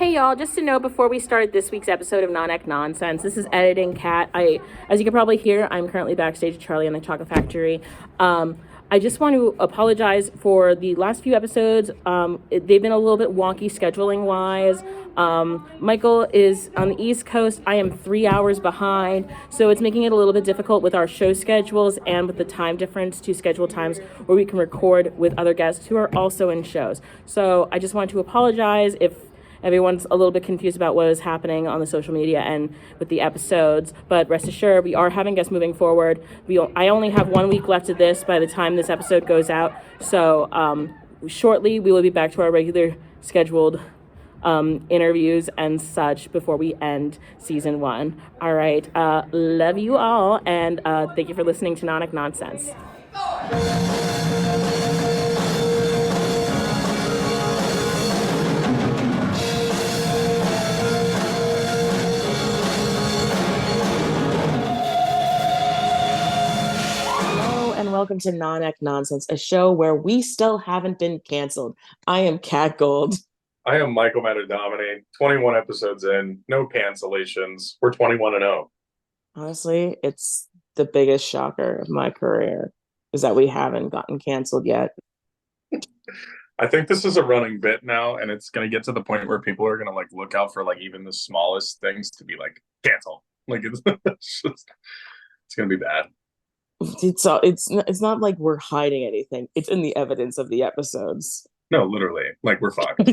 Hey y'all, just to know before we start this week's episode of Non-Ec Nonsense, this is Editing Cat. As you can probably hear, I'm currently backstage at Charlie and the Chocolate Factory. I just want to apologize for the last few episodes. They've been a little bit wonky scheduling wise. Michael is on the East Coast. I am 3 hours behind, so it's making it a little bit difficult with our show schedules and with the time difference to schedule times where we can record with other guests who are also in shows. So I just want to apologize if everyone's a little bit confused about what is happening on the social media and with the episodes, but rest assured, we are having guests moving forward. I only have 1 week left of this by the time this episode goes out, so shortly we will be back to our regular scheduled interviews and such before we end season 1. All right, love you all, and thank you for listening to Non-Ec Nonsense. And welcome to Non-Ec Nonsense, a show where we still haven't been canceled. I am Cat Gold. I am Michael Metadomini. 21 episodes in, no cancellations. We're 21-0. Honestly, it's the biggest shocker of my career is that we haven't gotten canceled yet. I think this is a running bit now, and it's going to get to the point where people are going to look out for even the smallest things to be cancel. It's going to be bad. It's not like we're hiding anything. It's in the evidence of the episodes. No, literally, we're fucked.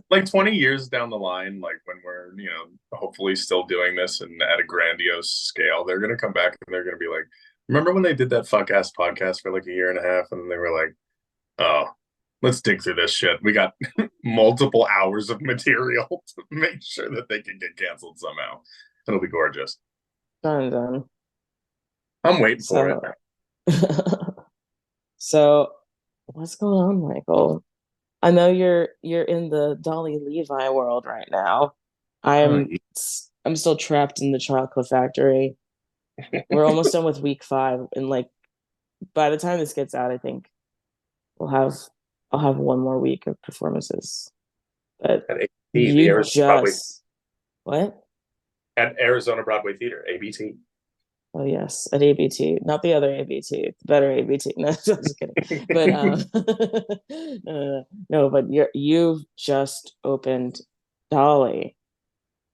Then, 20 years down the line, when we're hopefully still doing this and at a grandiose scale, they're gonna come back and they're gonna be like, remember when they did that fuck ass podcast for a year and a half, and then they were like, oh, let's dig through this shit. We got multiple hours of material to make sure that they can get canceled somehow. It'll be gorgeous. Done. I'm waiting for it. So, what's going on, Michael? I know you're in the Dolly Levi world right now. I'm still trapped in the Chocolate Factory. We're almost done with week 5, and by the time this gets out, I think I'll have 1 more week of performances. But you just what? At Arizona Broadway Theater, ABT. Oh yes, at ABT, not the other ABT, the better ABT. No, just kidding. But no, but you've just opened Dolly.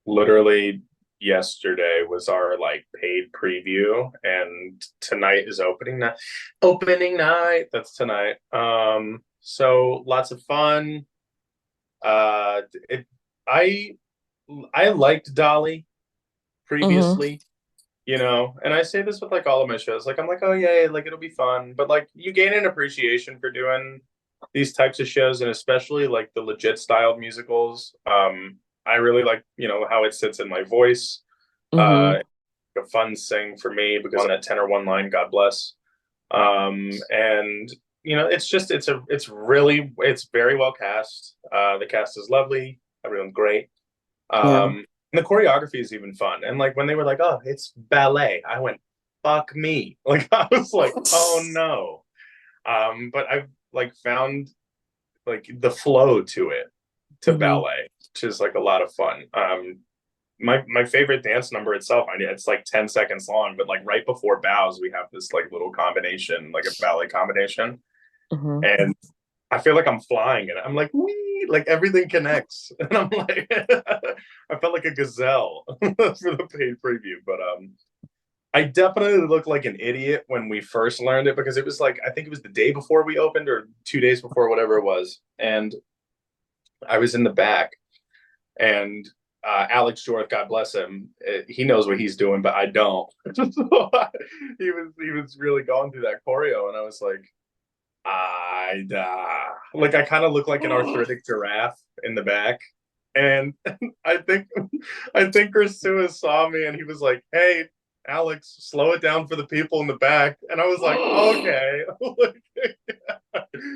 Literally yesterday was our paid preview, and tonight is opening night. Opening night. That's tonight. So lots of fun. I liked Dolly previously. Mm-hmm. And I say this with all of my shows. I'm oh yeah, it'll be fun. But you gain an appreciation for doing these types of shows, and especially the legit styled musicals. I really like, how it sits in my voice. Mm-hmm. A fun sing for me because on that tenor one line, God bless. And it's very well cast. The cast is lovely. Everyone's great. And the choreography is even fun. And when they were oh, it's ballet, I went, fuck me. I was oh no. But I've found the flow to it, to mm-hmm. ballet, which is a lot of fun. My favorite dance number itself, I mean, it's 10 seconds long, but right before bows, we have this little combination, a ballet combination. Mm-hmm. And I feel I'm flying, and I'm wee, everything connects, and I'm I felt like a gazelle for the paid preview. But I definitely looked like an idiot when we first learned it, because it was I think it was the day before we opened or 2 days before, whatever it was, and I was in the back, and Alex Jorth, God bless him, he knows what he's doing, but I don't. So he was really going through that choreo, and I was I kind of look like an arthritic giraffe in the back, and I think Chris saw me, and he was like, "Hey, Alex, slow it down for the people in the back," and I was okay.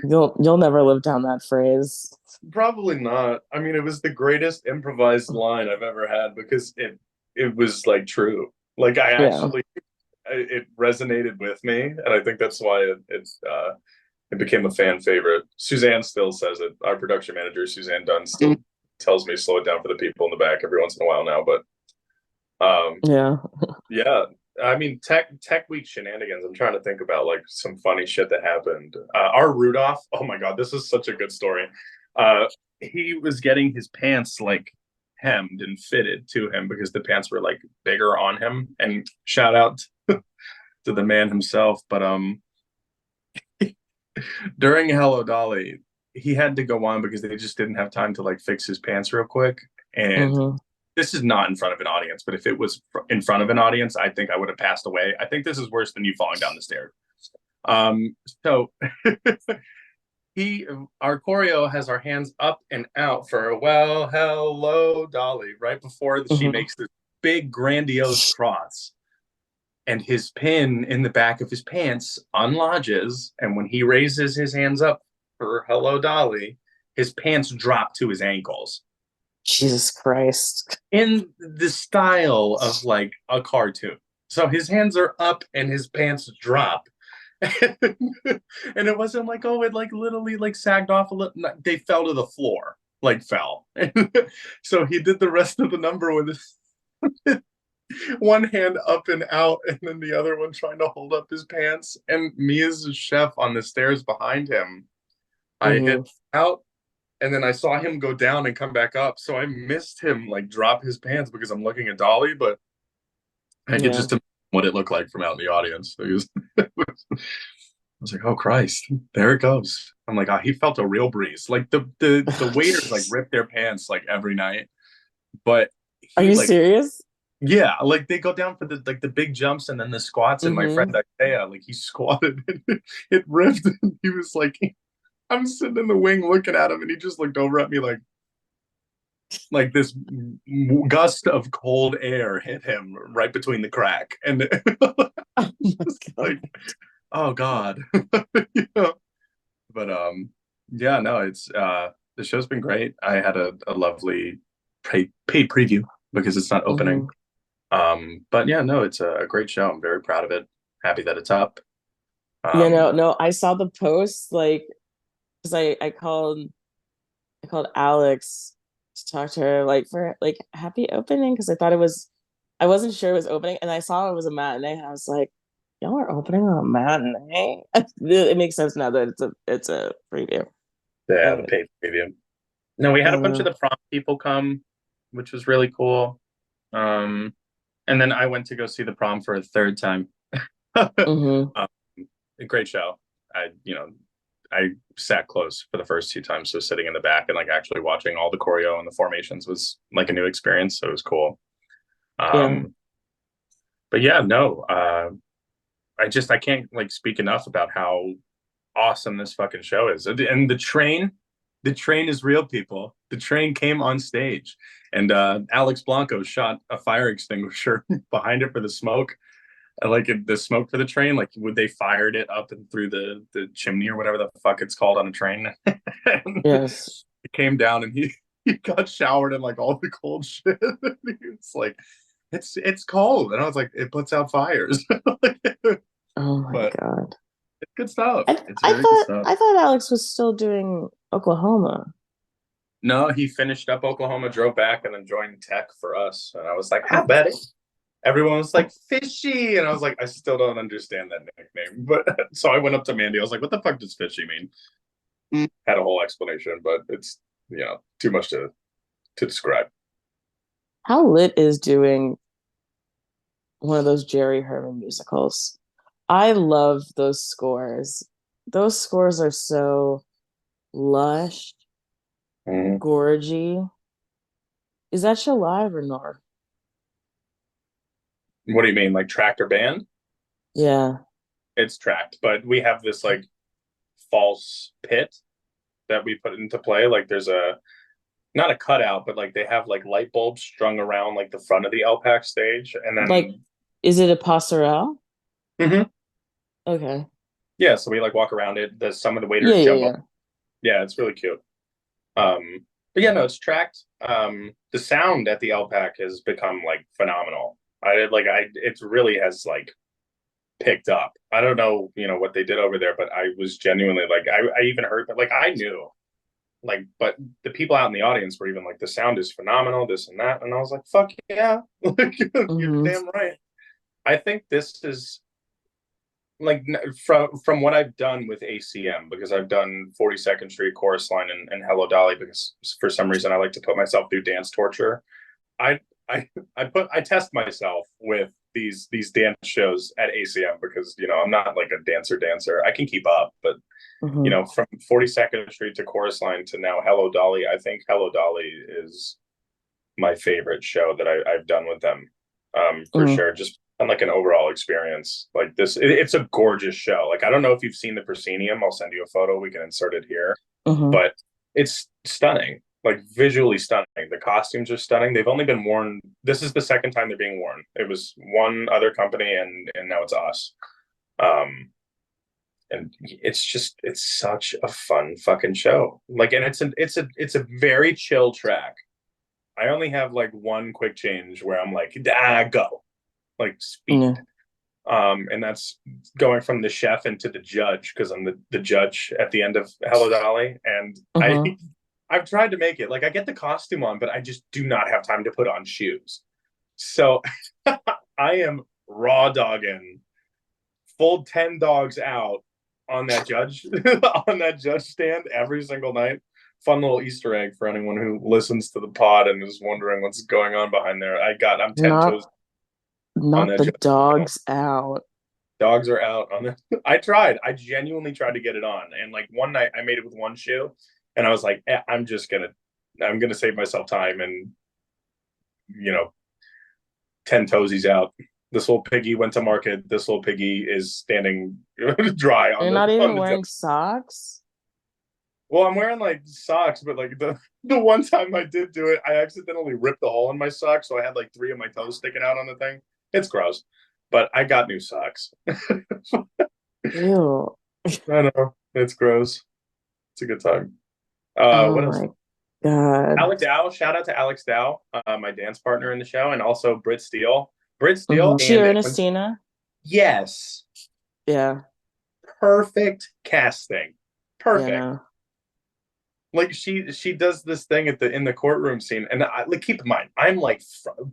You'll never live down that phrase. Probably not. I mean, it was the greatest improvised line I've ever had, because it was true. Actually, it resonated with me, and I think that's why it became a fan favorite. Suzanne still says it. Our production manager, Suzanne Dunn, still tells me slow it down for the people in the back every once in a while now. But Yeah. yeah, I mean tech week shenanigans. I'm trying to think about like some funny shit that happened. Our Rudolph, oh my god, this is such a good story. He was getting his pants like hemmed and fitted to him because the pants were like bigger on him. And shout out to the man himself. But during Hello Dolly, he had to go on because they just didn't have time to like fix his pants real quick. And Mm-hmm. this is not in front of an audience, but if it was in front of an audience, I think I would have passed away. I think this is worse than you falling down the stairs. So he, our choreo has our hands up and out for a well, hello, Dolly, right before she Mm-hmm. makes this big grandiose cross. And his pin in the back of his pants unlodges. And when he raises his hands up for hello, Dolly, his pants drop to his ankles Jesus Christ. in the style of like a cartoon. So his hands are up and his pants drop. And it wasn't like, oh, it like literally like sagged off a little. They fell to the floor, like fell. So he did the rest of the number with his one hand up and out, and then the other one trying to hold up his pants. And me as a chef on the stairs behind him, I Mm-hmm. hit out, and then I saw him go down and come back up. So I missed him like drop his pants because I'm looking at Dolly, but I could Yeah. just imagine what it looked like from out in the audience. I was like, oh Christ, there it goes. I'm like, oh, he felt a real breeze. Like the waiters like rip their pants like every night, but Are he you like serious? yeah, like they go down for the like the big jumps and then the squats. And my Mm-hmm. friend Isaiah, like he squatted and it ripped. And he was like, I'm sitting in the wing looking at him, and he just looked over at me like this gust of cold air hit him right between the crack, and Oh my like, God. oh God. Yeah. But yeah, no, it's the show's been great. I had a lovely paid preview because it's not opening. Mm-hmm. But yeah, no, it's a great show. I'm very proud of it. Happy that it's up. Yeah, Um, no, I saw the post like because I called Alex to talk to her like for like happy opening because I wasn't sure it was opening and I saw it was a matinee and I was like, y'all are opening on a matinee. It makes sense now that it's a preview. yeah, the And paid preview. No, we had a bunch of uh, the prom people come, which was really cool. Um, and then I went to go see the prom for a third time. mm-hmm. Um, a great show. I sat close for the first two times, so sitting in the back and like actually watching all the choreo and the formations was like a new experience. So it was cool. Yeah. Um, but yeah, no, I can't like speak enough about how awesome this fucking show is. And the train is real, people. The train came on stage, and Alex Blanco shot a fire extinguisher behind it for the smoke. Like the smoke for the train, like would they fired it up and through the chimney or whatever the fuck it's called on a train. And Yes. it came down, and he got showered in like all the cold shit. It's like it's cold, and I was like, it puts out fires. Oh my But God. it's good stuff. I It's I very good thought stuff. I thought Alex was still doing Oklahoma. No, he finished up Oklahoma, drove back, and then joined Tech for us. And I was like, how about it? Everyone was like, fishy. And I was like, I still don't understand that nickname. But so I went up to Mandy. I was like, what the fuck does fishy mean? Had a whole explanation, but it's, too much to describe. How lit is doing one of those Jerry Herman musicals? I love those scores. Those scores are so lush, Mm-hmm. gorgy. Is that show live or not? What do you mean, like tractor band? Yeah. It's tracked, but we have this like false pit that we put into play. Like there's not a cutout, but like they have like light bulbs strung around like the front of the LPAC stage, and Like, then is it a passerelle? Mhm. Okay. Yeah, so we like walk around it. Some of the Yeah, waiters yeah, jump up. yeah. Yeah, it's really cute. But yeah, no, it's tracked. The sound at the LPAC has become like phenomenal. It really has like picked up. I don't know, what they did over there, but I was genuinely like, I even heard that, like, I knew like, but the people out in the audience were even like, the sound is phenomenal, this and that. And I was like, fuck yeah. Like, you're Mm-hmm. damn right. I think this is like from what I've done with ACM, because I've done 42nd Street Chorus Line and Hello Dolly, because for some reason I like to put myself through dance torture. I I I test myself with these dance shows at ACM, because I'm not like a dancer. I can keep up, but Mm-hmm. from 42nd Street to Chorus Line to now Hello Dolly, I think Hello Dolly is my favorite show that I've done with them, for Mm-hmm. sure. Just on like an overall experience, like this, it's a gorgeous show. Like, I don't know if you've seen the proscenium. I'll send you a photo. We can insert it here, Mm-hmm. but it's stunning, like visually stunning. The costumes are stunning. They've only been worn. This is the second time they're being worn. It was one other company, and now it's us. And it's such a fun fucking show. Like, and it's a very chill track. I only have like one quick change where I'm like, go, like Yeah. speed. And that's going from the chef into the judge, because I'm the judge at the end of Hello Dolly. And Mm-hmm. I've tried to make it like, I get the costume on, but I just do not have time to put on shoes. So I am raw dogging full 10 dogs out on that judge on that judge stand every single night. Fun little Easter egg for anyone who listens to the pod and is wondering what's going on behind there. I'm 10 Not toes on not that the judge stand. dogs out. Dogs are out on it. I genuinely tried to get it on, and like one night I made it with one shoe, and I was like, I'm gonna save myself time, and you know 10 toesies out. This little piggy went to market. This little piggy is standing dry You're on not on even the judge. wearing socks? Well, I'm wearing like socks, but like the one time I did do it, I accidentally ripped the hole in my sock, so I had like three of my toes sticking out on the thing. It's gross, but I got new socks. Ew. I know it's gross. It's a good time. Oh What else? my God. Alex Dow. Shout out to Alex Dow, my dance partner in the show, and also Britt Steele. Britt Steele, Mm-hmm. She and when Ernestina? yes, Yeah. perfect casting, Yeah, perfect. no. Like, she does this thing in the courtroom scene, and like, keep in mind, I'm like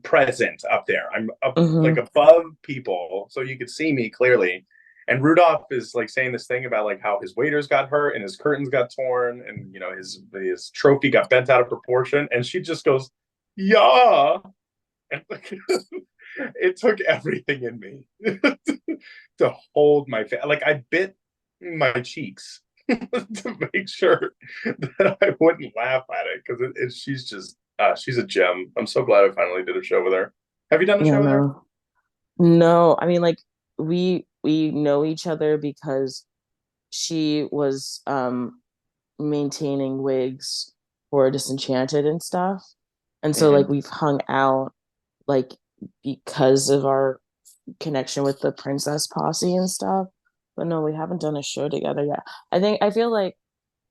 present up there. I'm up like Mm-hmm. above people, so you could see me clearly. And Rudolph is like saying this thing about like how his waiters got hurt and his curtains got torn, and his trophy got bent out of proportion, and she just goes, "Yeah," and like, it took everything in me to hold my face. Like, I bit my cheeks to make sure that I wouldn't laugh at it, because she's a gem. I'm so glad I finally did a show with her. Have you done a Yeah, show with her? no. No, I mean like we know each other because she was maintaining wigs for Disenchanted and stuff. And so like Mm-hmm. we've hung out like because of our connection with the Princess Posse and stuff. But no, we haven't done a show together yet. I feel like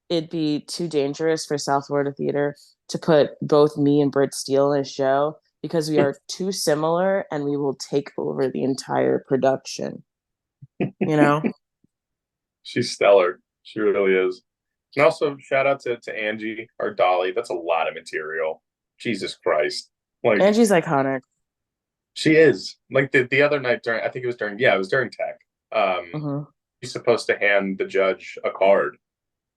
it'd be too dangerous for South Florida Theater to put both me and Britt Steele in a show because we are too similar and we will take over the entire production, you know? She's stellar. She really is. And also, shout out to Angie or Dolly. That's a lot of material. Jesus Christ. Like, Angie's iconic. she is. Like, the other night, during, I think it was during tech. Hmm. She's supposed to hand the judge a card,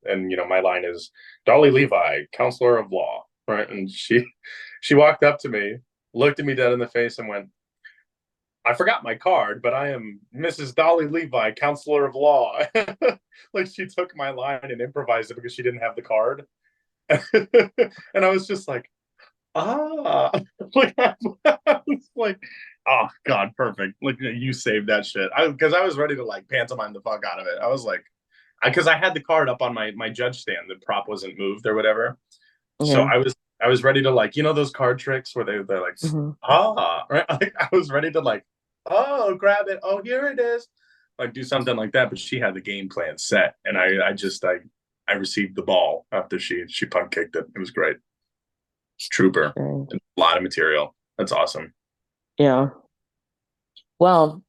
and my line is Dolly Levi, counselor of law, right? And she walked up to me, looked at me dead in the face, and went, "I forgot my card, but I am Mrs. Dolly Levi, counselor of law." Like, she took my line and improvised it because she didn't have the card. And I was just like, ah. Like, I was like, oh god, perfect. Like, you saved that shit. Because I was ready to like pantomime the fuck out of it. I was like, because I had the card up on my judge stand. The prop wasn't moved or whatever. So Yeah. I was ready to, like, those card tricks where they're like, Hmm. right? Like, I was ready to like, oh, grab it. Oh, here it is. Like, do something like that. But she had the game plan set, and I received the ball after she punt kicked it. It was great. Trooper. Okay. A lot of material. That's awesome. Yeah. Well,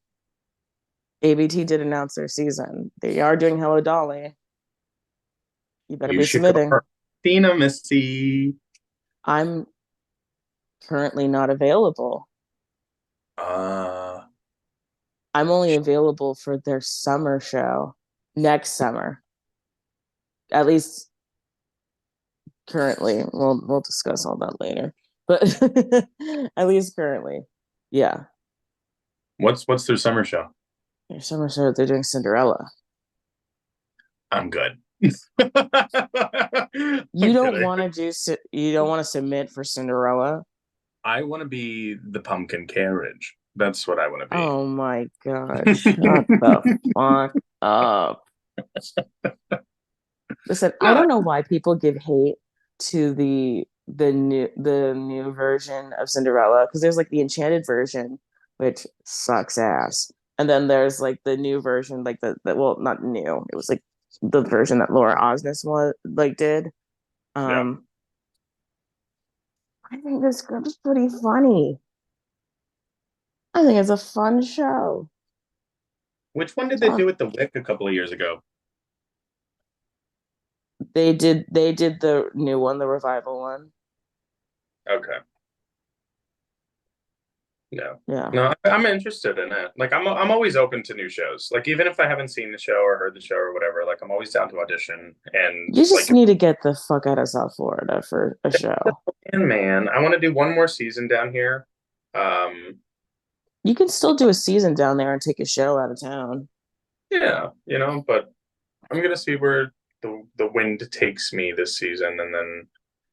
ABT did announce their season. They are doing Hello Dolly. You better You be should go. submitting. Christina Missy. I'm currently not available. Uh, I'm only available for their summer show next summer. At least currently. We'll discuss all that later. But at least currently. Yeah. what's their summer show? Their summer show, they're doing Cinderella. I'm good. You I'm don't kidding. want to you don't want to submit for Cinderella? I want to be the pumpkin carriage. That's what I want to be. Oh my God. Shut the fuck up. Listen, I No, don't know why people give hate to the new version of Cinderella, because there's like the enchanted version, which sucks ass. And then there's like the new version, like the well, not new. It was like the version that Laura Osnes was like did. yeah. Um, I think this script is pretty funny. I think it's a fun show. Which one did they do Talk. with the Wick a couple of years ago? They did the new one, the revival one. Okay. No. Yeah. No, I'm interested in it. Like I'm always open to new shows. Like even if I haven't seen the show or heard the show or whatever, like I'm always down to audition and You just like need to get the fuck out of South Florida for a show. man, I want to do one more season down here. Um You can still do a season down there and take a show out of town. yeah, but I'm gonna see where the wind takes me this season and then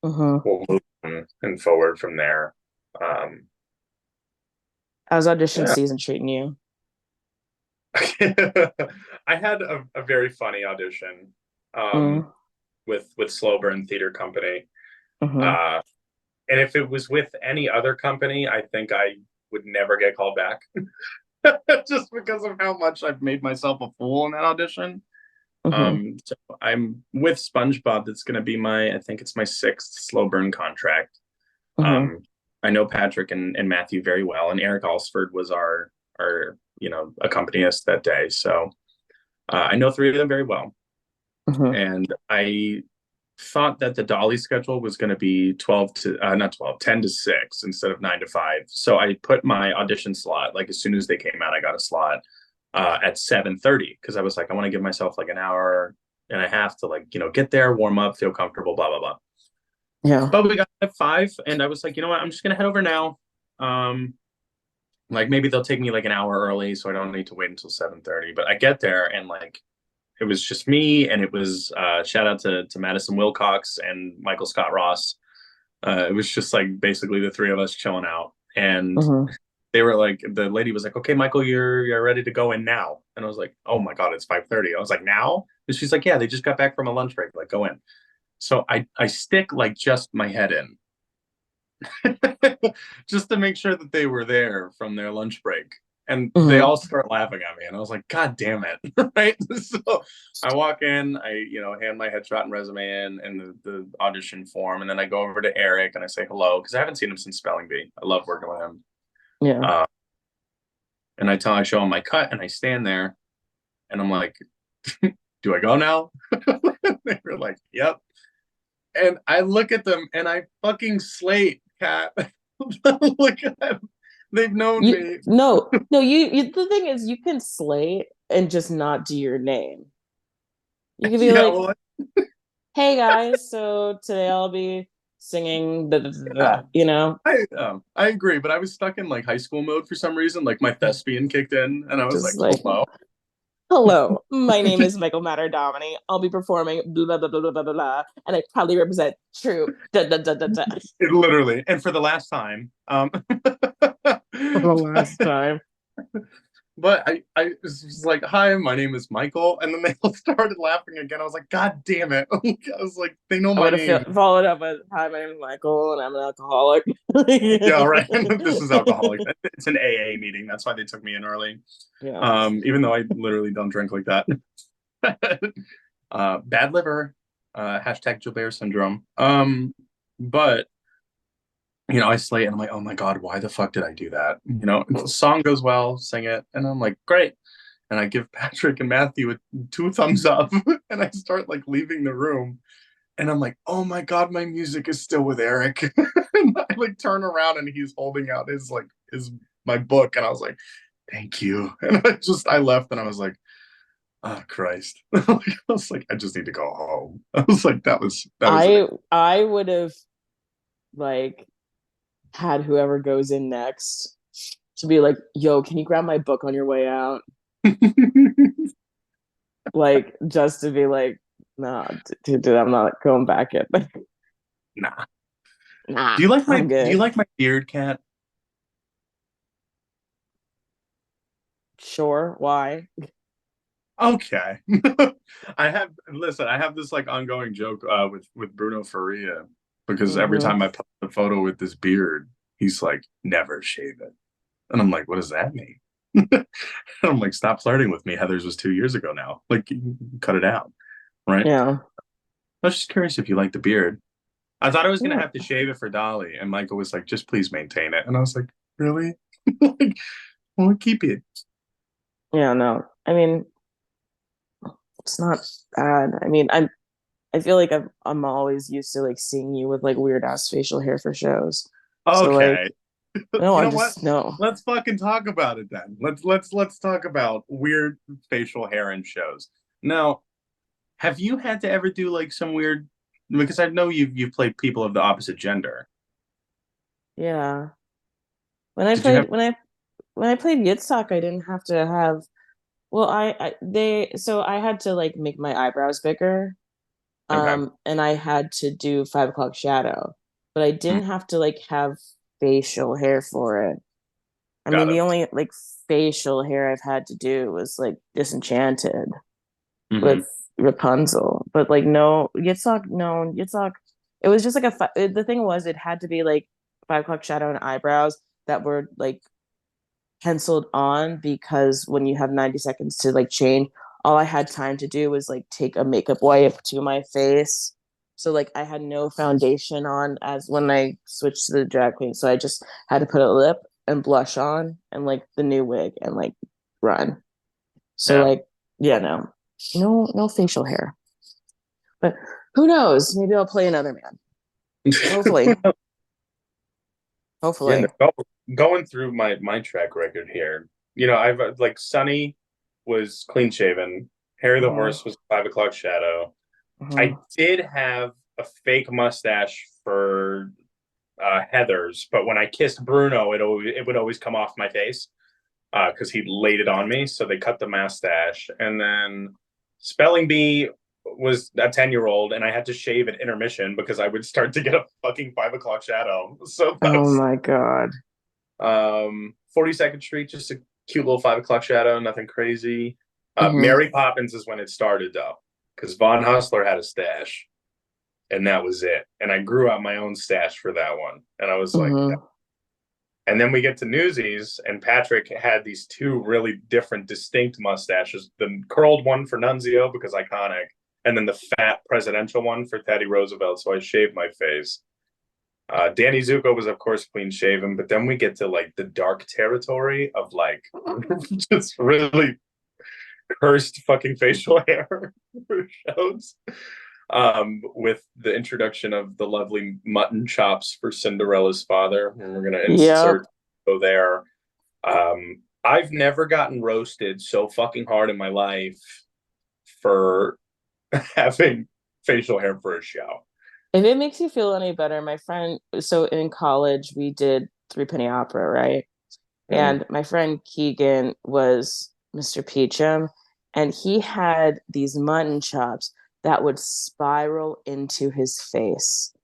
Mm-hmm. we'll move on and forward from there. Um How's audition yeah. season treating you? I had a very funny audition Mm-hmm. with Slow Burn Theater Company. Mm-hmm. Uh, and if it was with any other company, I think I would never get called back. Just because of how much I've made myself a fool in that audition. Mm-hmm. So I'm with SpongeBob. That's going to be I think it's my sixth Slow Burn contract. Mm-hmm. Um, I know Patrick and Matthew very well, and Eric Alsford was our accompanist that day. So I know three of them very well, Mm-hmm. and I thought that the Dolly schedule was going to be 12 to not 12, 10 to 6 instead of 9 to 5. So I put my audition slot, like as soon as they came out, I got a slot at 7:30 because I was like, I want to give myself like an hour and a half to like, get there, warm up, feel comfortable, blah, blah, blah. Yeah. But we got at 5 and I was like, you know what? I'm just going to head over now. Like maybe they'll take me like an hour early so I don't need to wait until 7:30. But I get there and like it was just me, and it was shout out to Madison Wilcox and Michael Scott Ross. It was just like basically the three of us chilling out, and Mm-hmm. they were like, the lady was like, "Okay, Michael, you're ready to go in now," and I was like, "Oh my god, it's 5:30." I was like, "Now?" And she's like, "Yeah, they just got back from a lunch break. Like, go in." So I stick like just my head in, just to make sure that they were there from their lunch break. And they Mm-hmm. all start laughing at me, and I was like, "God damn it!" Right? So I walk in, I hand my headshot and resume in, and the audition form, and then I go over to Eric and I say hello because I haven't seen him since Spelling Bee. I love working with him. Yeah. Uh, and I show him my cut, and I stand there, and I'm like, "Do I go now?" They were like, "Yep." And I look at them, and I fucking slate, Cat. Look at them. They've known You me. no, you the thing is you can slate and just not do your name. You can be Yeah, like, well, hey guys, so today I'll be singing yeah. the. I agree, but I was stuck in like high school mode for some reason. Like my thespian kicked in, and I was like, Just like, "Hello." hello, my name is Michael Matter-Dominy. I'll be performing blah blah blah blah blah blah blah, and I proudly represent True. Da, da, da, da, da. Literally, and for the last time. For the last time. But I was like, "Hi, my name is Michael," and then they all started laughing again. I was like, "God damn it!" I was like, "They know I my would have name." followed up with, "Hi, my name is Michael, and I'm an alcoholic." Yeah, right. This is alcoholic. It's an AA meeting. That's why they took me in early. Yeah. Even though I literally don't drink like that. Bad liver. Hashtag Gilbert syndrome. But I slay and I'm like, oh my God, why the fuck did I do that? The song goes well, sing it, and I'm like, great. And I give Patrick and Matthew two thumbs up, and I start like leaving the room. and I'm like, oh my God, my music is still with Eric. And I like turn around and he's holding out his my book, and I was like, thank you. And I left and I was like, oh Christ. I was like, I just need to go home. I was like, that was I would have like had whoever goes in next to be like, yo, can you grab my book on your way out? Like, just to be like, nah, dude, I'm not going back in. nah. Nah, Do I'm you good. like my beard, Cat? Sure, why? Okay. I have this like ongoing joke with Bruno Faria, because every Mm-hmm. time I post a photo with this beard, he's like, never shave it. And I'm like, what does that mean? And I'm like, stop flirting with me. Heather's was 2 years ago now. Like, cut it out. Right. Yeah. I was just curious if you like the beard. I thought I was gonna Yeah. have to shave it for Dolly, and Michael was like, just please maintain it. And I was like, really? Like, well, keep it. Yeah, no. I mean, it's not bad. I mean, I feel like I'm always used to like seeing you with like weird ass facial hair for shows. So like, Okay. no, You I know what? just no. Let's fucking talk about it then. Let's talk about weird facial hair in shows. Now, have you had to ever do like some weird, because I know you've played people of the opposite gender. Yeah. When I Did you have played when I played Yitzhak, I didn't have to have well, I had to like make my eyebrows bigger. okay. And I had to do 5 o'clock shadow, but I Mm, didn't have to like have facial hair for it. I mean, got the it. only like facial hair I've had to do was like Disenchanted Hmm. with Rapunzel, but like no Yitzhak, no Yitzhak. It was just like the thing was it had to be like 5 o'clock shadow and eyebrows that were like penciled on because when you have 90 seconds to like change, all I had time to do was like take a makeup wipe to my face. So like I had no foundation on as when I switched to the drag queen. So I just had to put a lip and blush on and like the new wig and like run. So Yeah. like yeah, no facial hair. But who knows? Maybe I'll play another man. Hopefully. Yeah, Hopefully. no, going through my track record here, I've like Sunny was clean shaven, Harry the Uh-huh. Horse was 5 o'clock shadow. Uh-huh. I did have a fake mustache for Heather's, but when I kissed Bruno, it would always come off my face because he laid it on me. So they cut the mustache, and then Spelling Bee was a 10-year-old, and I had to shave at intermission because I would start to get a fucking 5 o'clock shadow. So Oh that's my God. 42nd Street, just a cute little 5 o'clock shadow, nothing crazy. Mm-hmm. Mary Poppins is when it started though, because Von Hustler had a stash, and that was it. And I grew out my own stash for that one, and I was like, Mm-hmm. and then we get to Newsies, and Patrick had these two really different, distinct mustaches: the curled one for Nunzio because iconic, and then the fat presidential one for Teddy Roosevelt. So I shaved my face. Danny Zuko was, of course, clean shaven, but then we get to like the dark territory of like just really cursed fucking facial hair for shows. With the introduction of the lovely mutton chops for Cinderella's father, and we're gonna Yep. insert go there. I've never gotten roasted so fucking hard in my life for having facial hair for a show. If it makes you feel any better, my friend, so in college we did Three Penny Opera, right? Mm. And my friend Keegan was Mr. Peachum, and he had these mutton chops that would spiral into his face.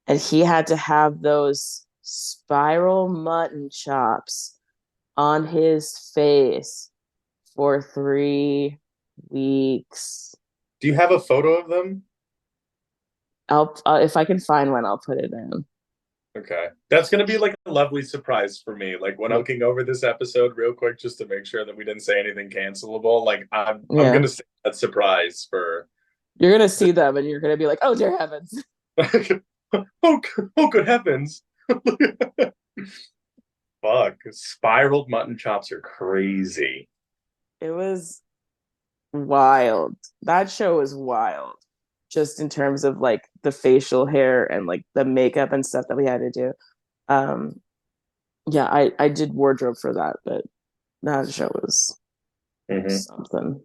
And he had to have those spiral mutton chops on his face for 3 weeks. Do you have a photo of them? I'll if I can find one, I'll put it in. Okay. That's going to be like a lovely surprise for me. Like when I'm looking over this episode real quick just to make sure that we didn't say anything cancelable, like I'm going Yeah. to say that surprise for You're gonna see them and you're gonna be like, oh dear heavens. oh, oh good heavens. Fuck. Spiraled mutton chops are crazy. It was wild. That show was wild. just in terms of like the facial hair and like the makeup and stuff that we had to do. Um, yeah, I did wardrobe for that, but that show was Mhm. something.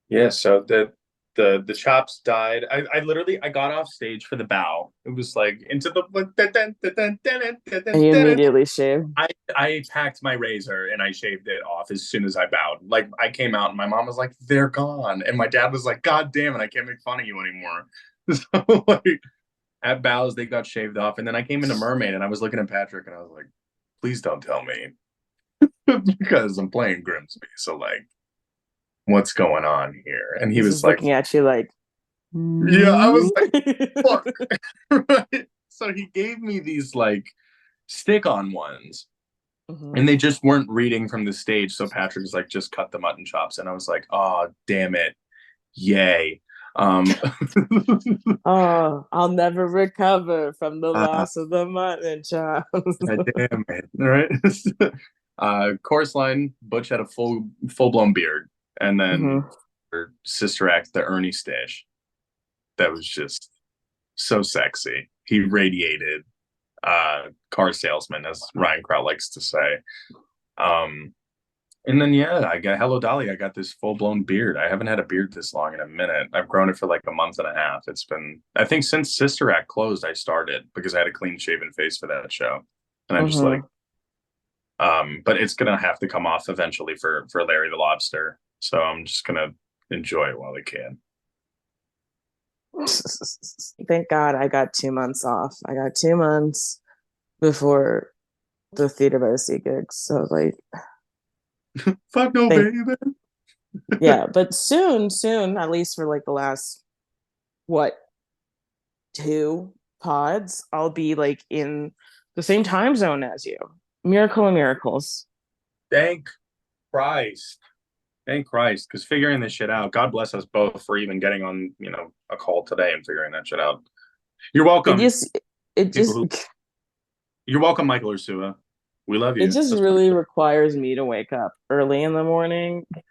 Yeah, so the chops died. I literally I got off stage for the bow. It was like into the And you immediately shaved. I packed my razor and I shaved it off as soon as I bowed. Like I came out and my mom was like, "They're gone," and my dad was like, "God damn it, I can't make fun of you anymore." So like at bows they got shaved off, and then I came into Mermaid and I was looking at Patrick and I was like, "Please don't tell me," because I'm playing Grimsby. So like, what's going on here? And he He's was just like, looking at you like, "Yeah," I "Hmm?" was like, "Fuck." Right? So he gave me these like stick-on ones. Mhm. And they just weren't reading from the stage. So Patrick was like, just cut the mutton chops. And I was like, oh, damn it. Yay. Um, Oh, I'll never recover from the uh, loss of the mutton chops. God damn it. All right. Chorus line, Butch had a full blown beard. And then Mhm. her sister act, the Ernie Stash. That was just so sexy. He radiated car salesman, as Ryan Kraut likes to say. Um, And then yeah, I got Hello Dolly. I got this full blown beard. I haven't had a beard this long in a minute. I've grown it for like a month and a half. It's been I think since Sister Act closed, I started because I had a clean shaven face for that show, and I just let it. Mhm. But it's gonna have to come off eventually for Larry the Lobster. So I'm just gonna enjoy it while I can. Thank God I got 2 months off. I got 2 months before the Theater by the Sea gigs. So like, Fuck no, thank baby. yeah, but soon, at least for like the last what, two pods, I'll be like in the same time zone as you. Miracle of miracles. Thank Christ. Thank Christ, because figuring this shit out. God bless us both for even getting on, a call today and figuring that shit out. You're It welcome, just it people just who. You're welcome, Michael Ursua. We love it you. just That's really requires me to wake up early in the morning, and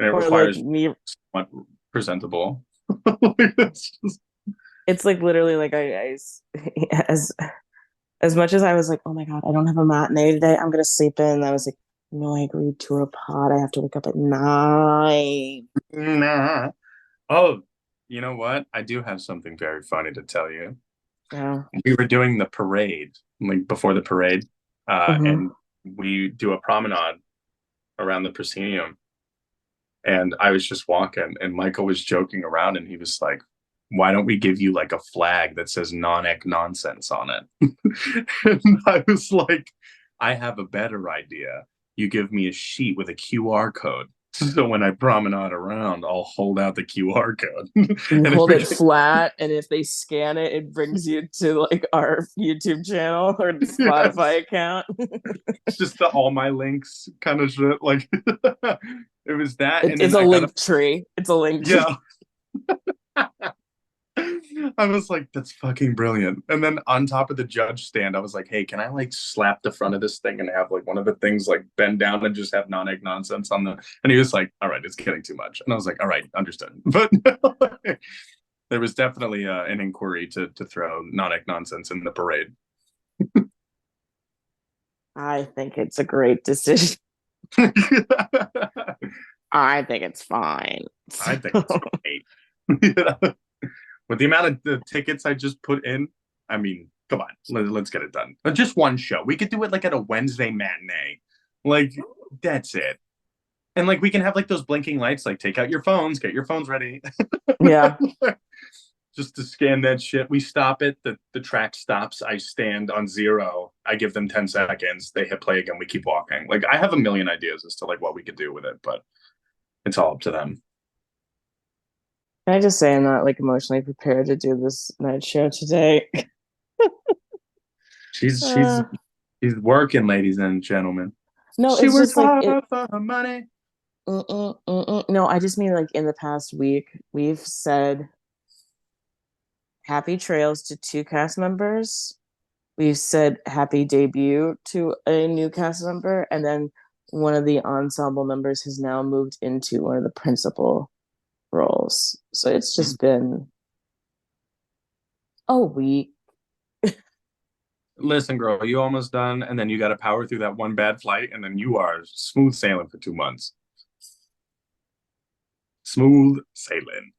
it or like requires me. somewhat presentable. It's like literally like as as much as I was like, oh my God, I don't have a matinee today, I'm gonna sleep in. I was like, no, I agreed to a pod. I have to wake up at 9. Nah. Oh, you know what? I do have something very funny to tell you. Yeah. We were doing the parade, like before the parade, Hmm. and we do a promenade around the proscenium. And I was just walking, and Michael was joking around, and he was like, "Why don't we give you like a flag that says non-ec nonsense on it?" And I was like, "I have a better idea. You give me a sheet with a QR code. So when I promenade around, I'll hold out the QR code." You And if hold we it can, flat, and if they scan it, it brings you to like our YouTube channel or the yes, Spotify account. just the all my links kind of shit. Like it was that, and It's then a I got a link tree. It's a link tree. yeah. I was like, that's fucking brilliant. And then on top of the judge stand, I was like, hey, can I like slap the front of this thing and have like one of the things like bend down and just have non-egg nonsense on the. And he was like, all right, it's getting too much. And I was like, all right, understood. But there was definitely an inquiry to throw non-egg nonsense in the parade. I think it's a great decision. I think it's fine. I think it's great. You know? With the amount of the tickets I just put in, I mean, come on, let's get it done. Just one show. We could do it like at a Wednesday matinee. Like, that's it. And like we can have like those blinking lights, like take out your phones, get your phones ready. Yeah. Just to scan that shit. We stop it, the track stops, I stand on zero, I give them 10 seconds, they hit play again, we keep walking. Like I have a million ideas as to like what we could do with it, but it's all up to them. Can I just say I'm not like emotionally prepared to do this night show today? She's she's Uh, she's working, ladies and gentlemen. no, She it's works just like it. hard for her money. No, I just mean like in the past week, we've said happy trails to two cast members. We've said happy debut to a new cast member, and then one of the ensemble members has now moved into one of the principal roles. So it's just been a week. Listen, girl, you almost done, and then you got to power through that one bad flight, and then you are smooth sailing for 2 months. Smooth sailing.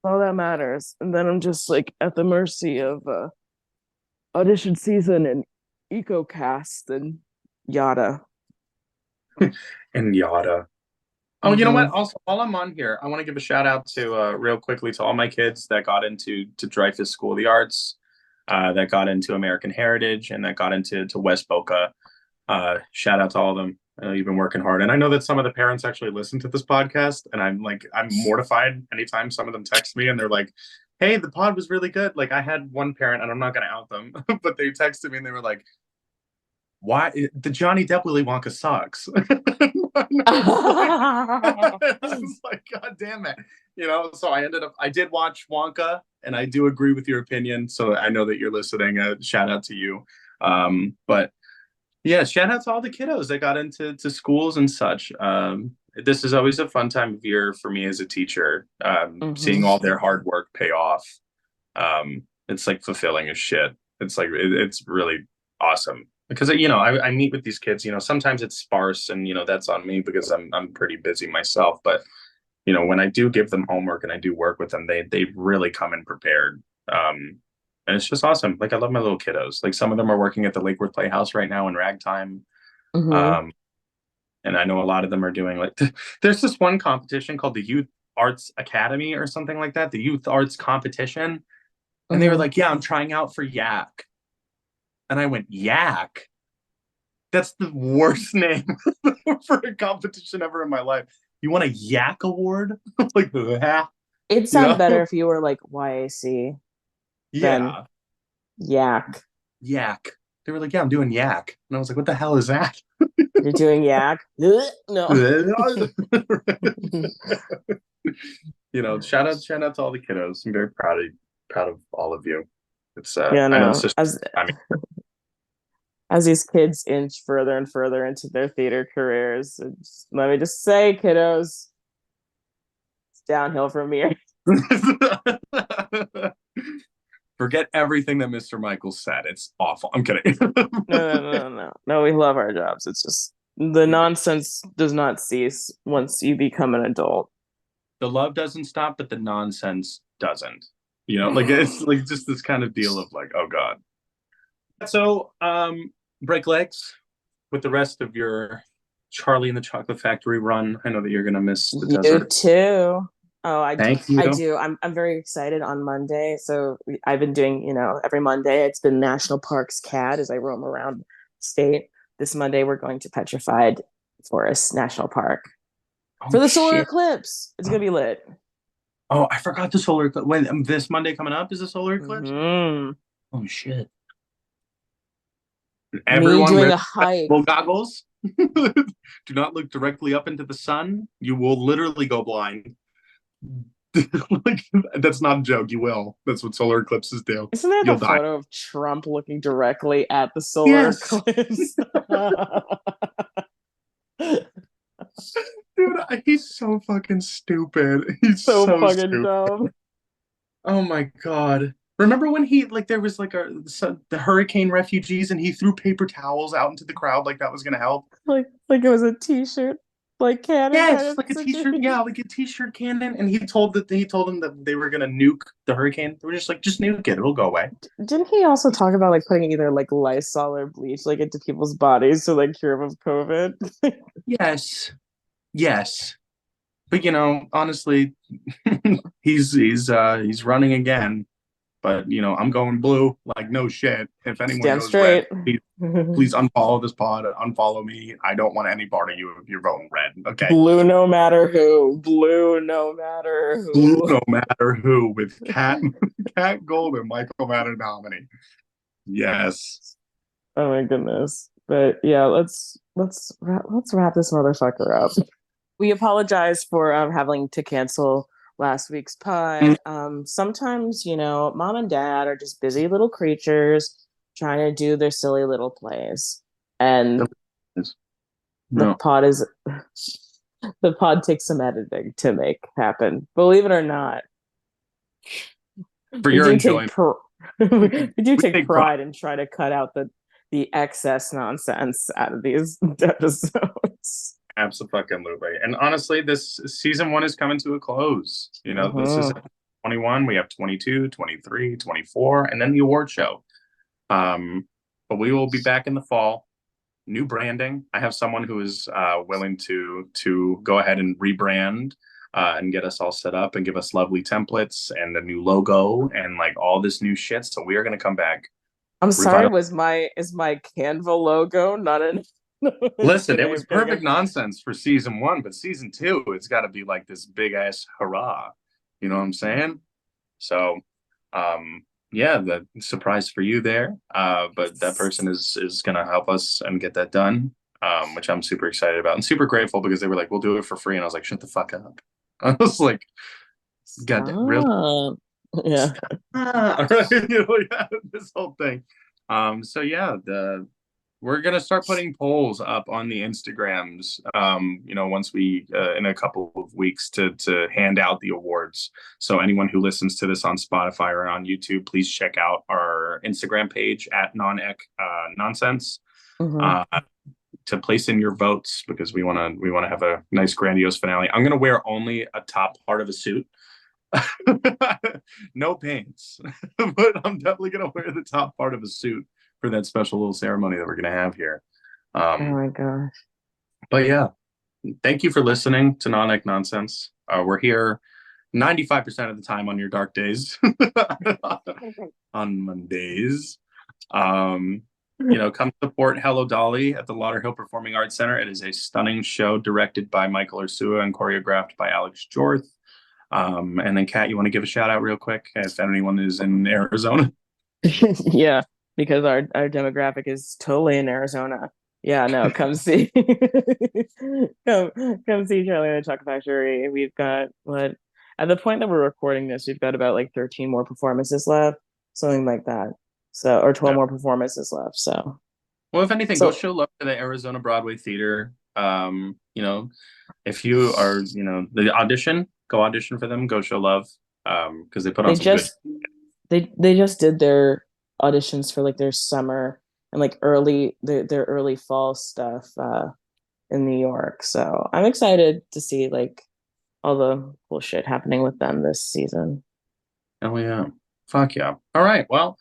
All that matters. And then I'm just like at the mercy of audition season and EcoCast and yada. And yada. Oh, you know what? Mhm. Also, while I'm on here, I want to give a shout out to real quickly to all my kids that got into Dreyfus School of the Arts, that got into American Heritage, and that got into West Boca. Shout out to all of them. I know you've been working hard, and I know that some of the parents actually listen to this podcast, and I'm mortified anytime some of them text me and they're like, "Hey, the pod was really good." Like I had one parent, and I'm not going to out them, but they texted me and they were like, "Why the Johnny Depp Willy Wonka sucks?" I was like, God damn it. So I did watch Wonka, and I do agree with your opinion. So I know that you're listening. Shout out to you. But yeah, shout out to all the kiddos that got into schools and such. This is always a fun time of year for me as a teacher, seeing all their hard work pay off. It's like fulfilling as shit. It's like it's really awesome because I meet with these kids. Sometimes it's sparse, and that's on me because I'm pretty busy myself. But when I do give them homework and I do work with them, they really come in prepared. And it's just awesome. Like I love my little kiddos. Like some of them are working at the Lake Worth Playhouse right now in ragtime. Mhm. And I know a lot of them are doing like there's this one competition called the Youth Arts Academy or something like that, the Youth Arts Competition. And they were like, "Yeah, I'm trying out for Yak." And I went, "Yak? That's the worst name for a competition ever in my life. You want a Yak award?" Like, It'd sound better if you were like YAC than Yeah. Yak. Yak. They were like, "Yeah, I'm doing Yak." And I was like, "What the hell is that?" You're doing Yak? No. Shout out to all the kiddos. I'm very proud of all of you. It's Yeah, I know no. it's just As these kids inch further and further into their theater careers, let me just say, kiddos, it's downhill from here. Forget everything that Mr. Michaels said. It's awful. I'm kidding. No, we love our jobs. It's just the nonsense does not cease once you become an adult. The love doesn't stop, but the nonsense doesn't. Like it's like just this kind of deal of like, oh God. So, break legs with the rest of your Charlie and the Chocolate Factory run. I know that you're gonna miss the desert. Too. Oh, Thank you. I do. I'm very excited on Monday. So I've been doing, every Monday it's been National Parks CAD as I roam around the state. This Monday we're going to Petrified Forest National Park for the solar eclipse. It's gonna be lit. Oh, I forgot the solar eclipse. When this Monday coming up is the solar eclipse? Mm-hmm. Oh shit. Everyone doing wear a hike. goggles. Do not look directly up into the sun. You will literally go blind. Like, that's not a joke. You will. That's what solar eclipses do. Isn't there You'll the die. photo of Trump looking directly at the solar eclipse? Dude, he's so fucking stupid. He's so fucking stupid. dumb. Oh my God. Remember when there was like the hurricane refugees and he threw paper towels out into the crowd like that was gonna help? Like it was a t-shirt, like cannon. Yes, like a t-shirt. Yeah, like a t-shirt cannon. And he told them that they were gonna nuke the hurricane. They were just nuke it. It'll go away. Didn't he also talk about like putting either like Lysol or bleach like into people's bodies to like cure them of COVID? Yes. But honestly, he's running again. But I'm going blue. Like no shit. If anyone Stand goes straight. red, please unfollow this pod. Unfollow me. I don't want any part of you if you're voting red. Okay. Blue no matter who. Blue no matter who. Blue no matter who with Cat Gold and Michael Matanomany. Yes. Oh my goodness. But yeah, let's wrap this motherfucker up. We apologize for having to cancel last week's pod. Sometimes, mom and dad are just busy little creatures trying to do their silly little plays. And the pod is The pod takes some editing to make happen. Believe it or not, For we your do enjoyment. we do take take pride and try to cut out the excess nonsense out of these episodes. Absolutely. And honestly, this season 1 is coming to a close. You know, this is 21. We have 22, 23, 24, and then the award show. But we will be back in the fall. New branding. I have someone who is willing to go ahead and rebrand and get us all set up and give us lovely templates and a new logo and like all this new shit. So we are going to come back. I'm sorry, is my Canva logo not an Listen, it was perfect nonsense for season 1, but season 2, it's got to be like this big ass hurrah. You know what I'm saying? So, yeah, the surprise for you there. But that person is going to help us and get that done, which I'm super excited about and super grateful because they were like, we'll do it for free. And I was like, shut the fuck up. I was like, God, really? Yeah. You know, yeah, this whole thing. So yeah, we're gonna start putting polls up on the Instagrams. You know, once we in a couple of weeks to hand out the awards. So anyone who listens to this on Spotify or on YouTube, please check out our Instagram page at non-ec nonsense to place in your votes because we want to have a nice grandiose finale. I'm gonna wear only a top part of a suit. No pants, but I'm definitely gonna wear the top part of a suit for that special little ceremony that we're gonna have here. Oh my gosh. But yeah, thank you for listening to Non-Ec Nonsense. We're here 95% of the time on your dark days on Mondays. You know, come support Hello Dolly at the Lauderhill Performing Arts Center. It is a stunning show directed by Michael Ursua and choreographed by Alex Jorth. And then Kat, you want to give a shout out real quick if anyone is in Arizona? Yeah, because our demographic is totally in Arizona. Yeah, no, come see come see Charlie and the Chocolate Factory. We've got at the point that we're recording this, we've got about like 13 more performances left, something like that. So, or 12 more performances left. So, well, if anything, go show love to the Arizona Broadway Theater. You know, if you are, you know, the audition, go audition for them. Go show love. Because they put on they just did their auditions for like their summer and like their early fall stuff in New York. So I'm excited to see like all the cool shit happening with them this season. Oh yeah. Fuck yeah. All right. Well,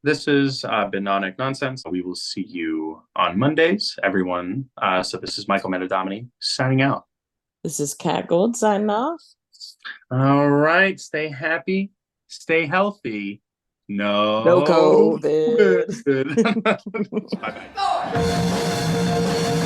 this has been Non-Ec Nonsense. We will see you on Mondays, everyone. So this is Michael Metadomini signing out. This is Kat Gold signing off. All right. Stay happy. Stay healthy. No COVID. Bye-bye.